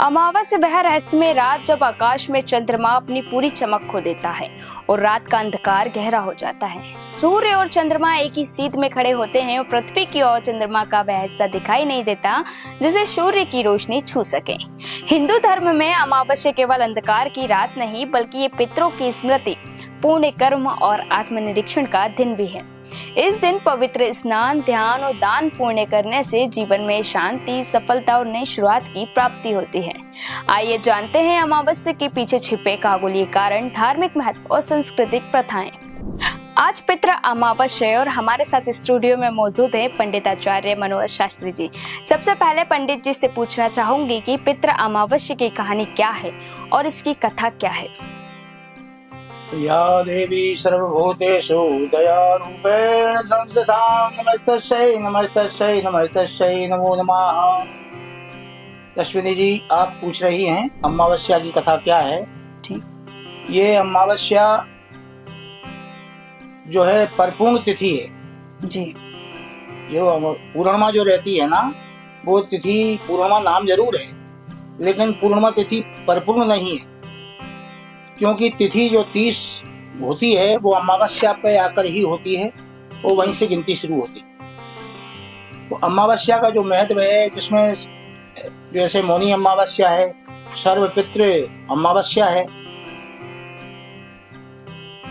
अमावस्या वह रहस्यमय रात जब आकाश में चंद्रमा अपनी पूरी चमक खो देता है और रात का अंधकार गहरा हो जाता है। सूर्य और चंद्रमा एक ही सीध में खड़े होते हैं और पृथ्वी की ओर चंद्रमा का वह हिस्सा दिखाई नहीं देता जिसे सूर्य की रोशनी छू सके। हिंदू धर्म में अमावस्या केवल अंधकार की रात नहीं बल्कि ये पितरों की स्मृति, पुण्य कर्म और आत्मनिरीक्षण का दिन भी है। इस दिन पवित्र स्नान, ध्यान और दान पुण्य करने से जीवन में शांति, सफलता और नई शुरुआत की प्राप्ति होती है। आइए जानते हैं अमावस्या के पीछे छिपे खगोलीय कारण, धार्मिक महत्व और सांस्कृतिक प्रथाएं। आज पितृ अमावस्या है और हमारे साथ स्टूडियो में मौजूद है पंडित आचार्य मनोज शास्त्री जी। सबसे पहले पंडित जी से पूछना चाहूंगी कि पितृ अमावस्या की कहानी क्या है और इसकी कथा क्या है। या देवी सर्वभूतेषु दयारूपेण संस्थितां नमस्तस्यै नमस्तस्यै नमस्तस्यै नमो नमः। अश्विनी जी, आप पूछ रही हैं अमावस्या की कथा क्या है। ठीक। ये अमावस्या जो है परपूर्ण तिथि है जी। जो पूर्णिमा जो रहती है ना, वो तिथि पूर्णिमा नाम जरूर है लेकिन पूर्णिमा तिथि परपूर्ण नहीं है, क्योंकि तिथि जो 30 होती है वो अमावस्या पे आकर ही होती है और वहीं से गिनती शुरू होती है। तो अमावस्या का जो महत्व है, जिसमें जैसे मौनी अमावस्या है, सर्वपितृ अमावस्या है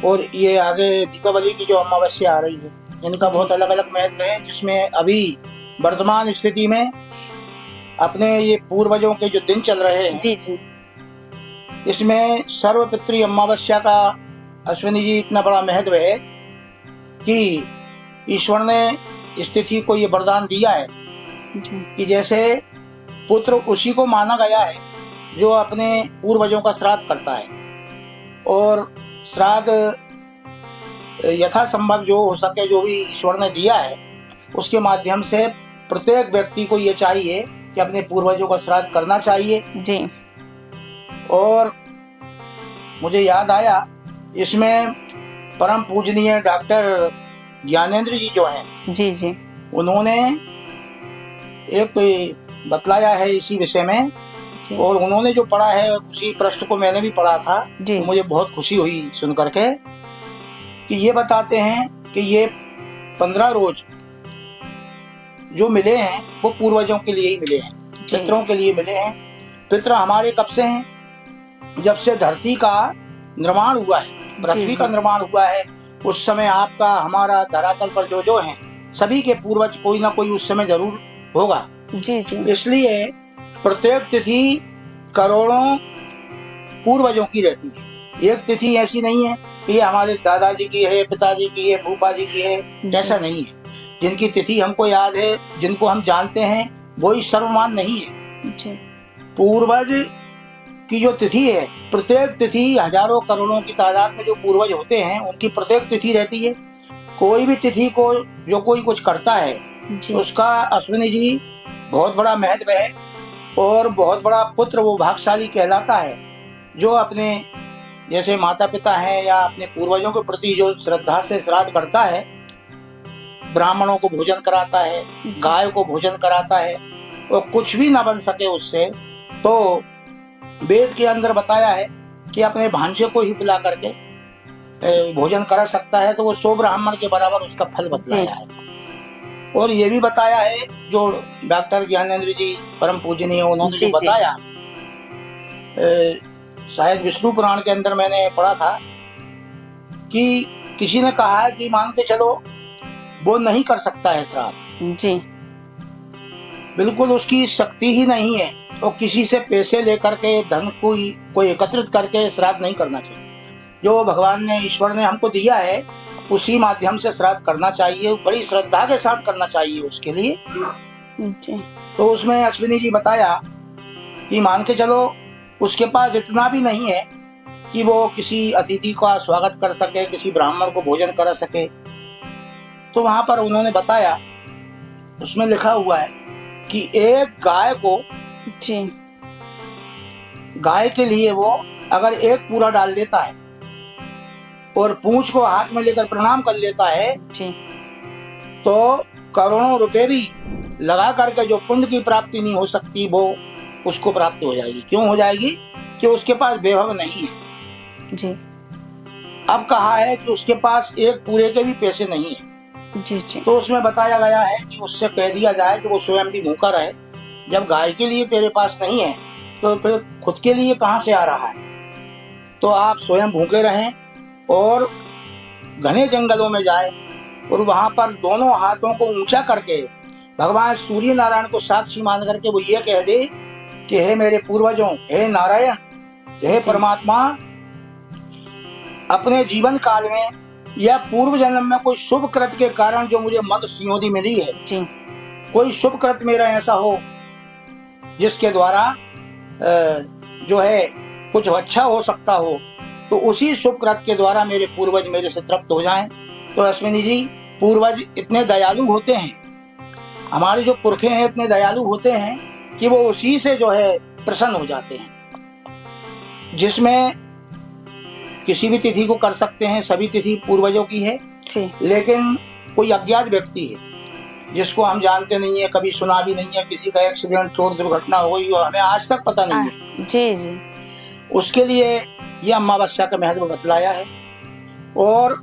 और ये आगे दीपावली की जो अमावस्या आ रही है, इनका बहुत अलग अलग महत्व है। जिसमें अभी वर्तमान स्थिति में अपने ये पूर्वजों के जो दिन चल रहे हैं जी जी, इसमें सर्वपितृ अमावस्या का अश्विनी जी इतना बड़ा महत्व है कि ईश्वर ने इस तिथि को ये वरदान दिया है कि जैसे पुत्र उसी को माना गया है जो अपने पूर्वजों का श्राद्ध करता है, और श्राद्ध यथासंभव जो हो सके, जो भी ईश्वर ने दिया है, उसके माध्यम से प्रत्येक व्यक्ति को ये चाहिए कि अपने पूर्वजों का श्राद्ध करना चाहिए जी। और मुझे याद आया, इसमें परम पूजनीय डॉक्टर ज्ञानेंद्र जी जो हैं जी जी, उन्होंने एक बतलाया है इसी विषय में और उन्होंने जो पढ़ा है उसी पृष्ठ को मैंने भी पढ़ा था। तो मुझे बहुत खुशी हुई सुन करके कि ये बताते हैं कि ये 15 रोज जो मिले हैं वो पूर्वजों के लिए ही मिले हैं, पितरों के लिए मिले हैं। पितर हमारे कब से हैं? जब से धरती का निर्माण हुआ है, पृथ्वी का निर्माण हुआ है, उस समय आपका हमारा धरातल पर जो जो हैं सभी के पूर्वज कोई ना कोई उस समय जरूर होगा जी जी। इसलिए प्रत्येक तिथि करोड़ों पूर्वजों की रहती है। एक तिथि ऐसी नहीं है कि ये हमारे दादाजी की है, पिताजी की है, फूफा जी की है, ऐसा नहीं है। जिनकी तिथि हमको याद है, जिनको हम जानते हैं, वही सर्वमान नहीं है। पूर्वज की जो तिथि है, प्रत्येक तिथि हजारों करोड़ों की तादाद में जो पूर्वज होते हैं उनकी प्रत्येक तिथि रहती है। कोई भी तिथि को जो कोई कुछ करता है उसका अश्विनी जी बहुत बड़ा महत्व है और बहुत बड़ा पुत्र वो भाग्यशाली कहलाता है जो अपने जैसे माता पिता हैं या अपने पूर्वजों के प्रति जो श्रद्धा से श्राद्ध करता है, ब्राह्मणों को भोजन कराता है, गाय को भोजन कराता है, और कुछ भी ना बन सके उससे तो वेद के अंदर बताया है कि अपने भांजे को ही बुला करके भोजन करा सकता है, तो वो 100 ब्राह्मण के बराबर उसका फल बतलाया है। और ये भी बताया है जो डॉक्टर ज्ञानेंद्र जी परम पूजनीय, उन्होंने जो बताया, शायद विष्णु पुराण के अंदर मैंने पढ़ा था कि किसी ने कहा है कि मान के चलो वो नहीं कर सकता है श्राद्ध जी, बिल्कुल उसकी शक्ति ही नहीं है, और किसी से पैसे लेकर के धन को एकत्रित करके श्राद्ध नहीं करना चाहिए। जो भगवान ने, ईश्वर ने हमको दिया है उसी माध्यम से श्राद्ध करना चाहिए, बड़ी श्रद्धा के साथ करना चाहिए उसके लिए जी। तो उसमें अश्विनी जी बताया कि मान के चलो उसके पास इतना भी नहीं है कि वो किसी अतिथि का स्वागत कर सके, किसी ब्राह्मण को भोजन करा सके। तो वहां पर उन्होंने बताया, उसमें लिखा हुआ है कि एक गाय को जी, गाय के लिए वो अगर एक पूरा डाल देता है और पूंछ को हाथ में लेकर प्रणाम कर लेता है जी, तो करोड़ों रुपए भी लगा करके जो पुण्य की प्राप्ति नहीं हो सकती वो उसको प्राप्त हो जाएगी। क्यों हो जाएगी? कि उसके पास वैभव नहीं है जी। अब कहा है कि उसके पास एक पूरे के भी पैसे नहीं है जी जी। तो उसमें बताया गया है कि उससे कह दिया जाए कि वो स्वयं भी भूखा रहे। जब गाय के लिए तेरे पास नहीं है तो फिर खुद के लिए कहां से आ रहा है? तो आप स्वयं भूखे रहें और घने जंगलों में जाए और वहां पर दोनों हाथों को ऊंचा करके भगवान सूर्य नारायण को साक्षी मान करके वो ये कह दे कि हे मेरे पूर्वजों, हे नारायण, हे परमात्मा, अपने जीवन काल में या पूर्व जन्म में कोई शुभ कृत्य के कारण जो मुझे मद सिंहोदी मिली है जी। कोई शुभ कृत्य मेरा ऐसा हो जिसके द्वारा जो है कुछ अच्छा हो सकता हो, तो उसी शुभ कृत्य के द्वारा मेरे पूर्वज मेरे से तृप्त हो जाएं। तो अश्विनी जी, पूर्वज इतने दयालु होते हैं, हमारे जो पुरखे हैं इतने दयालु होते हैं कि वो उसी से जो है प्रसन्न हो जाते हैं। जिसमें किसी भी तिथि को कर सकते हैं, सभी तिथि पूर्वजों की है जी। लेकिन कोई अज्ञात व्यक्ति है जिसको हम जानते नहीं है, कभी सुना भी नहीं है, किसी का एक्सीडेंट, चोट, दुर्घटना हो गई और हमें आज तक पता नहीं है, जी जी, उसके लिए यह अमावस्या का महत्व बतलाया है। और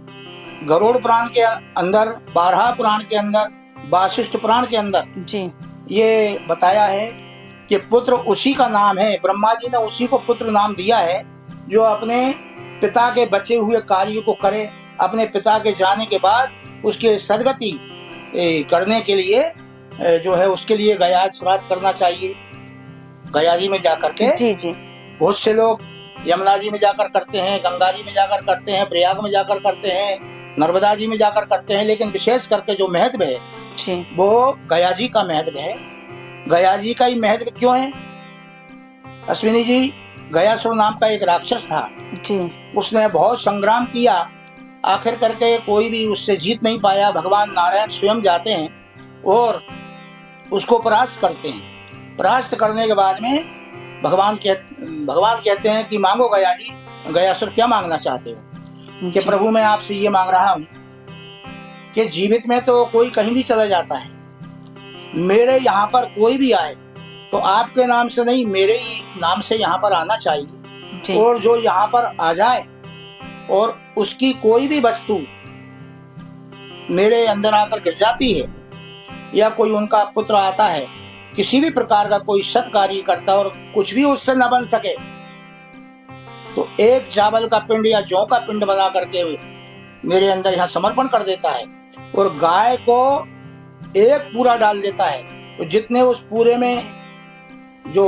गरुड़ पुराण के अंदर, बारहा पुराण के अंदर, वासिष्ठ पुराण के अंदर जी ये बताया है कि पुत्र उसी का नाम है, ब्रह्मा जी ने उसी को पुत्र नाम दिया है जो अपने पिता के बचे हुए कार्य को करे, अपने पिता के जाने के बाद उसके सदगति करने के लिए जो है उसके लिए गया श्राद्ध करना चाहिए। गया जी में जाकर के जी जी, बहुत से लोग यमुना जी में जाकर करते हैं, गंगा जी में जाकर करते हैं, प्रयाग में जाकर करते हैं, नर्मदा जी में जाकर करते हैं, लेकिन विशेष करके जो महत्व है वो गया जी का महत्व है। गया जी का ही महत्व क्यों है अश्विनी जी? गयासुर नाम का एक राक्षस था जी, उसने बहुत संग्राम किया, आखिर करके कोई भी उससे जीत नहीं पाया। भगवान नारायण स्वयं जाते हैं और उसको परास्त करते हैं। परास्त करने के बाद में भगवान कहते हैं कि मांगो गया जी। गयासुर क्या मांगना चाहते हो? कि प्रभु मैं आपसे ये मांग रहा हूँ कि जीवित में तो कोई कहीं भी चला जाता है, मेरे यहाँ पर कोई भी आए तो आपके नाम से नहीं, मेरे ही नाम से यहाँ पर आना चाहिए। और जो यहाँ पर आ जाए और उसकी कोई भी वस्तु मेरे अंदर आकर गिर जाती है या कोई उनका पुत्र आता है, किसी भी प्रकार का कोई सत्कार्य करता और कुछ भी उससे न बन सके, तो एक चावल का पिंड या जौ का पिंड बना करके मेरे अंदर यहाँ समर्पण कर देता है और गाय को एक पूरा डाल देता है। तो जितने उस पूरे में जो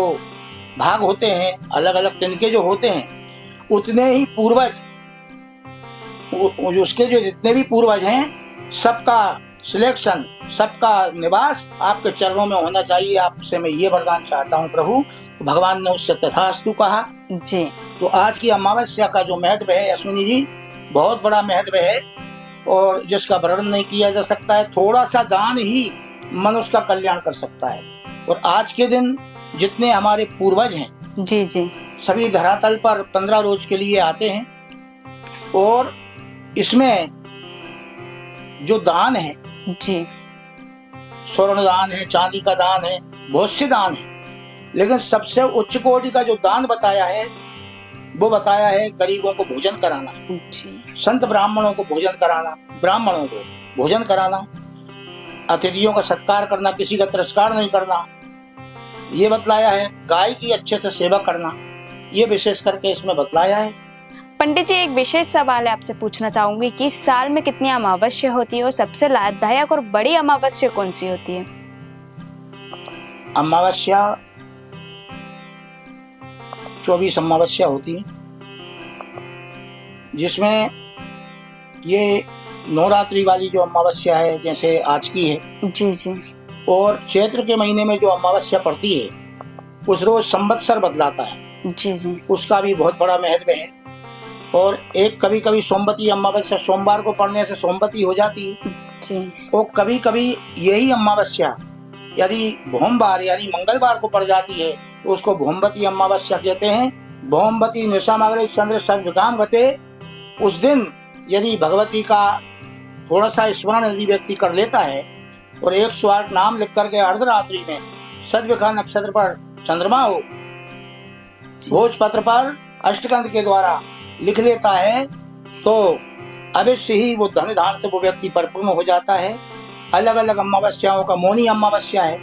भाग होते हैं, अलग अलग तिनके जो होते हैं, उतने ही पूर्वज, उसके जो जितने भी पूर्वज हैं, सबका सिलेक्शन, सबका निवास आपके चरणों में होना चाहिए। आपसे मैं ये वरदान चाहता हूँ प्रभु। भगवान ने उससे तथास्तु कहा जी। तो आज की अमावस्या का जो महत्व है अश्विनी जी, बहुत बड़ा महत्व है और जिसका वर्णन नहीं किया जा सकता है। थोड़ा सा दान ही मनुष्य का कल्याण कर सकता है। और आज के दिन जितने हमारे पूर्वज हैं जी जी, सभी धरातल पर 15 रोज के लिए आते हैं और इसमें जो दान है जी, स्वर्ण दान है, चांदी का दान है, बहुत से दान है, लेकिन सबसे उच्च कोटि का जो दान बताया है वो बताया है गरीबों को भोजन कराना जी, संत ब्राह्मणों को भोजन कराना, ब्राह्मणों को भोजन कराना, अतिथियों का सत्कार करना, किसी का तिरस्कार नहीं करना, ये बतलाया है। गाय की अच्छे से सेवा करना, ये विशेष करके इसमें बतलाया है। पंडित जी, एक विशेष सवाल है आपसे पूछना चाहूंगी कि साल में कितनी अमावस्या होती है और सबसे लाभदायक और बड़ी अमावस्या कौन सी होती है? अमावस्या 24 अमावस्या होती है, जिसमें ये नवरात्रि वाली जो अमावस्या है जैसे आज की है जी जी, और चैत्र के महीने में जो अमावस्या पड़ती है उस रोज संवत्सर बदलाता है जी जी, उसका भी बहुत बड़ा महत्व है। और एक कभी कभी सोमवती अमावस्या सोमवार को पड़ने से सोमवती हो जाती है जी, और कभी कभी यही अमावस्या यदि भोमवार यानी मंगलवार को पड़ जाती है तो उसको भोमवती अमावस्या कहते हैं। भोमवती निशामग्रे चंद्र सर्वकाम गते, उस दिन यदि भगवती का थोड़ा सा स्मरण यदि व्यक्ति कर लेता है और 108 नाम लिख करके अर्धरात्रि में सदविखा नक्षत्र पर चंद्रमा हो, भोजपत्र पर अष्टकंद के द्वारा लिख लेता है तो अवश्य ही वो धन धान से वो व्यक्ति परिपूर्ण हो जाता है। अलग अलग अमावस्याओं का, मौनी अमावस्या है,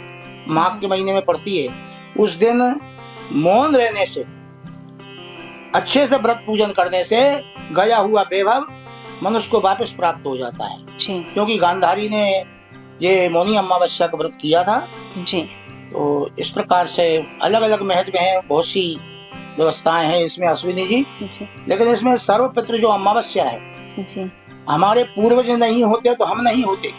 माघ के महीने में पड़ती है, उस दिन मौन रहने से, अच्छे से व्रत पूजन करने से गया हुआ वैभव मनुष्य को वापस प्राप्त हो जाता है। क्योंकि गांधारी ने ये मौनी अमावस्या का व्रत किया था जी। तो इस प्रकार से अलग अलग महत्व हैं, बहुत सी व्यवस्थाएं हैं इसमें अश्विनी जी। लेकिन इसमें सर्वपितृ जो अमावस्या है जी, हमारे पूर्वज नहीं होते तो हम नहीं होते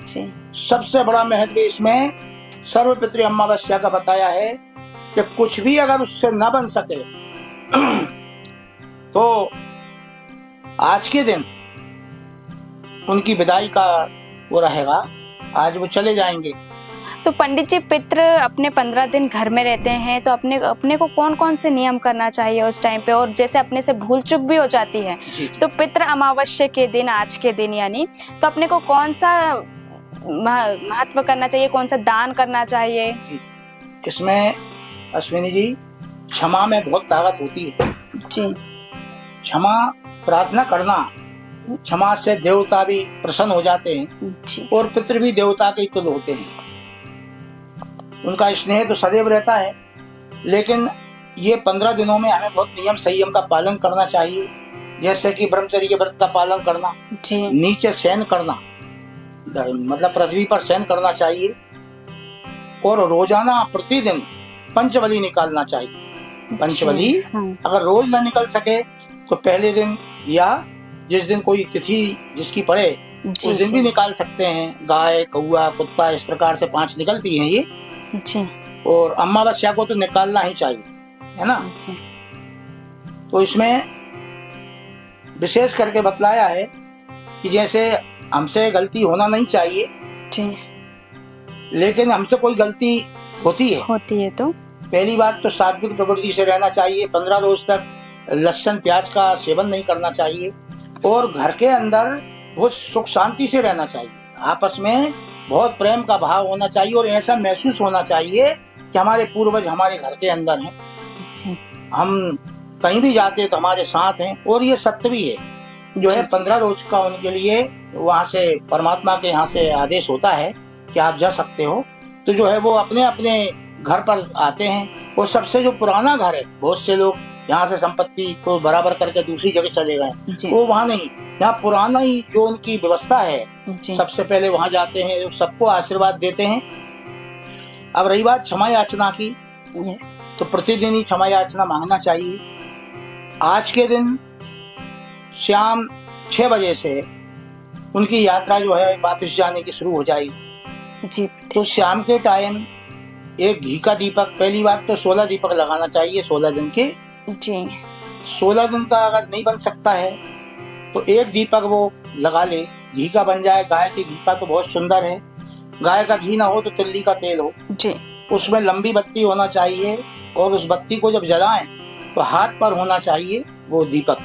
जी। सबसे बड़ा महत्व इसमें सर्वपितृ अमावस्या का बताया है कि कुछ भी अगर उससे न बन सके तो आज के दिन उनकी विदाई का वो रहेगा, आज वो चले जाएंगे। तो पंडित जी, पितृ अपने 15 दिन घर में रहते हैं, तो अपने को कौन कौन से नियम करना चाहिए उस टाइम पे? और जैसे अपने से भूल चूक भी हो जाती है तो पितृ अमावस्या के दिन, आज के दिन यानी, तो अपने को कौन सा महत्व करना चाहिए, कौन सा दान करना चाहिए? इसमें अश्विनी जी क्षमा में बहुत ताकत होती है जी। क्षमा प्रार्थना करना, क्षमा से देवता भी प्रसन्न हो जाते हैं जी। और पितृ भी देवता के तुल्य होते हैं, उनका स्नेह तो सदैव रहता है। लेकिन ये 15 दिनों में हमें बहुत नियम संयम का पालन करना चाहिए, जैसे कि ब्रह्मचर्य के व्रत का पालन करना जी। नीचे शयन करना, मतलब पृथ्वी पर शयन करना चाहिए, और रोजाना प्रतिदिन पंचबली निकालना चाहिए। पंचबली अगर रोज न निकल सके तो पहले दिन या जिस दिन कोई तिथि जिसकी पड़े उस दिन भी निकाल सकते हैं। गाय, कौआ, कुत्ता, इस प्रकार से 5 निकलती हैं ये जी। और अमावस्या को तो निकालना ही चाहिए, है ना जी। तो इसमें विशेष करके बतलाया है कि जैसे हमसे गलती होना नहीं चाहिए जी। लेकिन हमसे कोई गलती होती है तो पहली बात तो सात्विक प्रवृत्ति से रहना चाहिए। 15 रोज तक लहसुन प्याज का सेवन नहीं करना चाहिए, और घर के अंदर बहुत सुख शांति से रहना चाहिए। आपस में बहुत प्रेम का भाव होना चाहिए, और ऐसा महसूस होना चाहिए कि हमारे पूर्वज हमारे घर के अंदर हैं, हम कहीं भी जाते हैं तो हमारे साथ हैं। और ये सत्य भी है, जो है 15 रोज का उनके लिए वहाँ से परमात्मा के यहाँ से आदेश होता है कि आप जा सकते हो। तो जो है वो अपने अपने घर पर आते हैं, और सबसे जो पुराना घर है, बहुत से लोग यहाँ से संपत्ति को बराबर करके दूसरी जगह चले गए, वो वहाँ नहीं, यहाँ पुराना ही जो उनकी व्यवस्था है सबसे पहले वहाँ जाते हैं, सबको आशीर्वाद देते हैं। अब रही बात क्षमा याचना की, तो प्रतिदिन ही क्षमा याचना मांगना चाहिए। आज के दिन शाम 6 बजे से उनकी यात्रा जो है वापस जाने की शुरू हो जाएगी जी। तो शाम के टाइम एक घी का दीपक, पहली बात तो 16 दीपक लगाना चाहिए 16 दिन के जी। 16 दिन का अगर नहीं बन सकता है तो एक दीपक वो लगा ले, घी का बन जाए। गाय के घी का तो बहुत सुंदर है, गाय का घी ना हो तो तिल्ली का तेल हो जी। उसमें लंबी बत्ती होना चाहिए, और उस बत्ती को जब जलाएं तो हाथ पर होना चाहिए वो दीपक,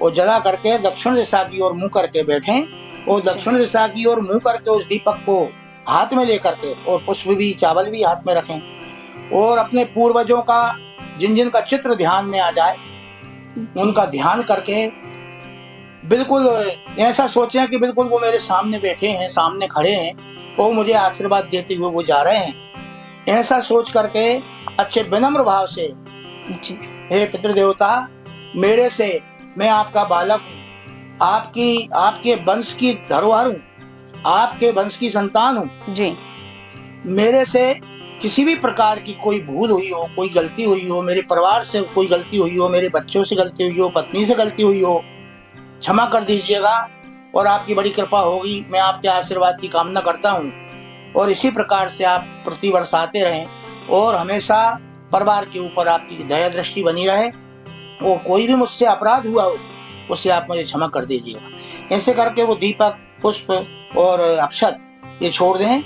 और जला करके दक्षिण दिशा की ओर मुंह करके बैठें, और दक्षिण दिशा की ओर मुंह करके उस दीपक को हाथ में लेकर के, और पुष्प भी, चावल भी हाथ में रखें, और अपने पूर्वजों का जिन जिन का चित्र ध्यान में आ जाए उनका ध्यान करके बिल्कुल ऐसा सोचें कि बिल्कुल वो मेरे सामने बैठे हैं, सामने खड़े हैं, वो मुझे आशीर्वाद देते हुए वो जा रहे हैं। ऐसा सोच करके अच्छे विनम्र भाव से, हे पितृदेवता, मेरे से मैं आपका बालक हूँ, आपके वंश की धरोहर हूँ, आपके वंश की संतान हूँ जी। मेरे से किसी भी प्रकार की कोई भूल हुई हो, कोई गलती हुई हो, मेरे परिवार से कोई गलती हुई हो, मेरे बच्चों से गलती हुई हो, पत्नी से गलती हुई हो, क्षमा कर दीजिएगा, और आपकी बड़ी कृपा होगी। मैं आपके आशीर्वाद की कामना करता हूँ, और इसी प्रकार से आप प्रतिवर्ष आते रहें, और हमेशा परिवार के ऊपर आपकी दया दृष्टि बनी रहे, और कोई भी मुझसे अपराध हुआ हो उसे आप मुझे क्षमा कर दीजिएगा। ऐसे करके वो दीपक, पुष्प और अक्षत ये छोड़ दें,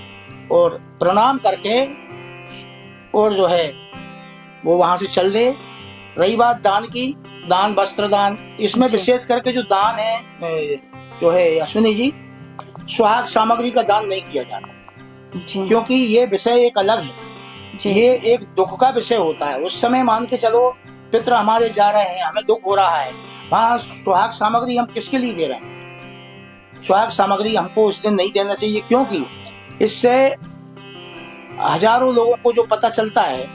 और प्रणाम करके और जो है वो वहां से चल दे। रही बात दान की, दान, वस्त्र दान, इसमें विशेष करके जो दान है जो है अश्विनी जी, सुहाग सामग्री का दान नहीं किया जाता, क्योंकि ये विषय एक अलग है। ये एक दुख का विषय होता है। उस समय मान के चलो पितृ हमारे जा रहे हैं, हमें दुख हो रहा है, वहाँ सुहाग सामग्री हम किसके लिए दे रहे हैं? सुहाग सामग्री हमको उस दिन नहीं देना चाहिए, क्योंकि इससे हजारों लोगों को जो पता चलता है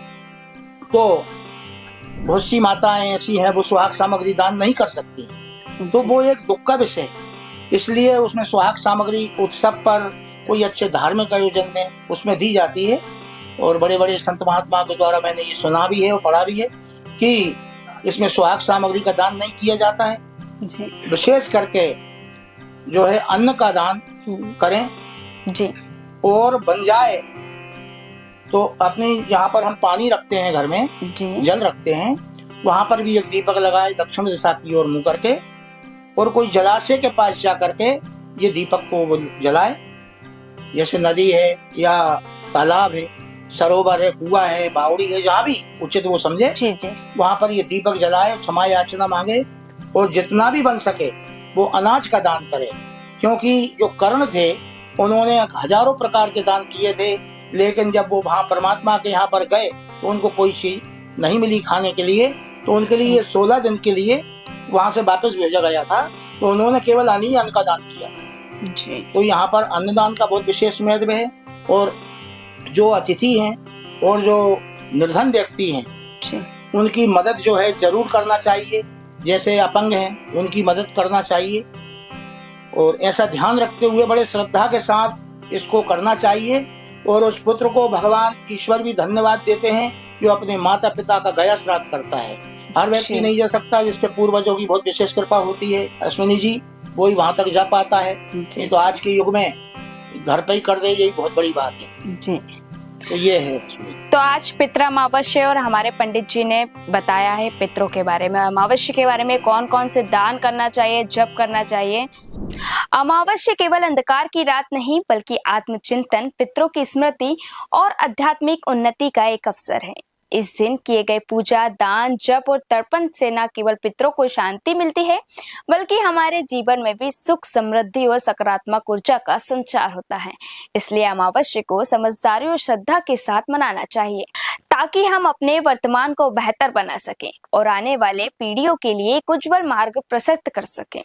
तो बहुत सी माताएं ऐसी हैं वो सुहाग सामग्री दान नहीं कर सकती, तो वो एक दुख का विषय है। इसलिए उसमें सुहाग सामग्री उत्सव पर कोई अच्छे धार्मिक आयोजन में उसमें दी जाती है। और बड़े बड़े संत महात्मा के द्वारा मैंने ये सुना भी है और पढ़ा भी है कि इसमें सुहाग सामग्री का दान नहीं किया जाता है। विशेष करके जो है अन्न का दान करें जी। और बन जाए तो अपनी जहाँ पर हम पानी रखते हैं घर में जी, जल रखते हैं, वहां पर भी एक दीपक लगाए दक्षिण दिशा की ओर मुंह करके, और कोई जलाशय के पास जा करके ये दीपक को जलाए। जैसे नदी है या तालाब है, सरोवर है, कुआं है, बावड़ी है, जहाँ भी उचित वो समझे वहां पर ये दीपक जलाए, क्षमा याचना मांगे, और जितना भी बन सके वो अनाज का दान करे। क्योंकि जो कर्ण थे उन्होंने हजारों प्रकार के दान किए थे, लेकिन जब वो वहां परमात्मा के यहाँ पर गए तो उनको कोई चीज नहीं मिली खाने के लिए, तो उनके लिए 16 दिन के लिए वहां से वापस भेजा गया था, तो उन्होंने केवल अन्न का दान किया जी। तो यहाँ पर अन्नदान का बहुत विशेष महत्व है। और जो अतिथि हैं और जो निर्धन व्यक्ति हैं उनकी मदद जो है जरूर करना चाहिए। जैसे अपंग हैं उनकी मदद करना चाहिए, और ऐसा ध्यान रखते हुए बड़े श्रद्धा के साथ इसको करना चाहिए। और उस पुत्र को भगवान ईश्वर भी धन्यवाद देते हैं जो अपने माता पिता का गया श्राद्ध करता है। हर व्यक्ति नहीं जा सकता, जिसपे पूर्वजों की बहुत विशेष कृपा होती है, अश्विनी जी वही वहां तक जा पाता है। ये तो आज के युग में घर पे ही कर दे, यही बहुत बड़ी बात है जी। तो ये है। तो आज पितृ अमावस्या और हमारे पंडित जी ने बताया है पितरों के बारे में, अमावस्या के बारे में, कौन कौन से दान करना चाहिए, जप करना चाहिए। अमावस्या केवल अंधकार की रात नहीं बल्कि आत्मचिंतन, पितरों की स्मृति और आध्यात्मिक उन्नति का एक अवसर है। इस दिन किए गए पूजा, दान, जप और तर्पण से न केवल पितरों को शांति मिलती है बल्कि हमारे जीवन में भी सुख, समृद्धि और सकारात्मक ऊर्जा का संचार होता है। इसलिए अमावस्या को समझदारी और श्रद्धा के साथ मनाना चाहिए ताकि हम अपने वर्तमान को बेहतर बना सकें और आने वाले पीढ़ियों के लिए एक उज्जवल मार्ग प्रशस्त कर सकें।